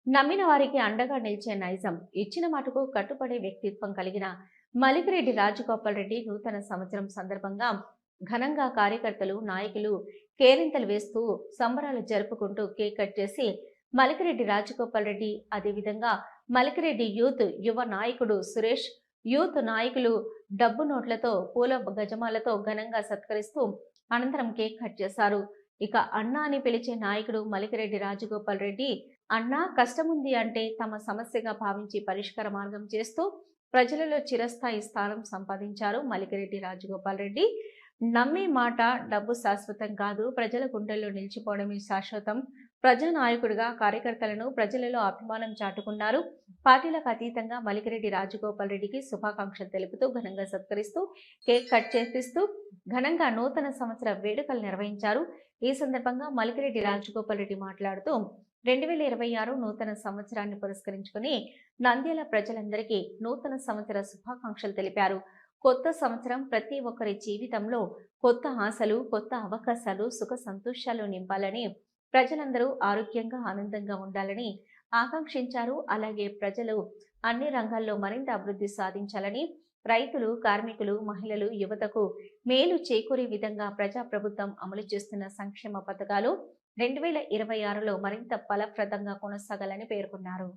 నమ్మిన వారికి అండగా నిలిచే నైజం, ఇచ్చిన మాటకు కట్టుబడే వ్యక్తిత్వం కలిగిన మలికిరెడ్డి రాజగోపాల్ రెడ్డి నూతన సంవత్సరం సందర్భంగా ఘనంగా కార్యకర్తలు, నాయకులు కేరింతలు వేస్తూ సంబరాలు జరుపుకుంటూ కేక్ కట్ చేసి మలికిరెడ్డి రాజగోపాల్ రెడ్డి, అదేవిధంగా మలికిరెడ్డి యూత్ యువ నాయకుడు సురేష్, యూత్ నాయకులు డబ్బు నోట్లతో, పూల గజమాలతో ఘనంగా సత్కరిస్తూ అనంతరం కేక్ కట్ చేశారు. ఇక అన్నా అని పిలిచే నాయకుడు మలికిరెడ్డి రాజగోపాల్ రెడ్డి, అన్నా కష్టముంది అంటే తమ సమస్యగా భావించి పరిష్కార మార్గం చేస్తూ ప్రజలలో చిరస్థాయి స్థానం సంపాదించారు మలికిరెడ్డి రాజగోపాల్ రెడ్డి. నమ్మే మాట డబ్బు శాశ్వతం కాదు, ప్రజల గుండెల్లో నిలిచిపోవడమే శాశ్వతం. ప్రజానాయకుడిగా కార్యకర్తలను ప్రజలలో అభిమానం చాటుకున్నారు. పార్టీలకు అతీతంగా మలికిరెడ్డి రాజగోపాల్ రెడ్డికి శుభాకాంక్షలు తెలుపుతూ ఘనంగా సత్కరిస్తూ కేక్ కట్ చేపిస్తూ ఘనంగా నూతన సంవత్సర వేడుకలు నిర్వహించారు. ఈ సందర్భంగా మలికిరెడ్డి రాజగోపాల్ రెడ్డి మాట్లాడుతూ 2026 నూతన సంవత్సరాన్ని పురస్కరించుకుని నంద్యాల ప్రజలందరికీ నూతన సంవత్సర శుభాకాంక్షలు తెలిపారు. కొత్త సంవత్సరం ప్రతి ఒక్కరి జీవితంలో కొత్త ఆశలు, కొత్త అవకాశాలు, సుఖ సంతోషాలు నింపాలని, ప్రజలందరూ ఆరోగ్యంగా ఆనందంగా ఉండాలని ఆకాంక్షించారు. అలాగే ప్రజలు అన్ని రంగాల్లో మరింత అభివృద్ధి సాధించాలని, రైతులు, కార్మికులు, మహిళలు, యువతకు మేలు చేకూరే విధంగా ప్రజాప్రభుత్వం అమలు చేస్తున్న సంక్షేమ పథకాలు 2026లో మరింత ఫలప్రదంగా కొనసాగాలని పేర్కొన్నారు.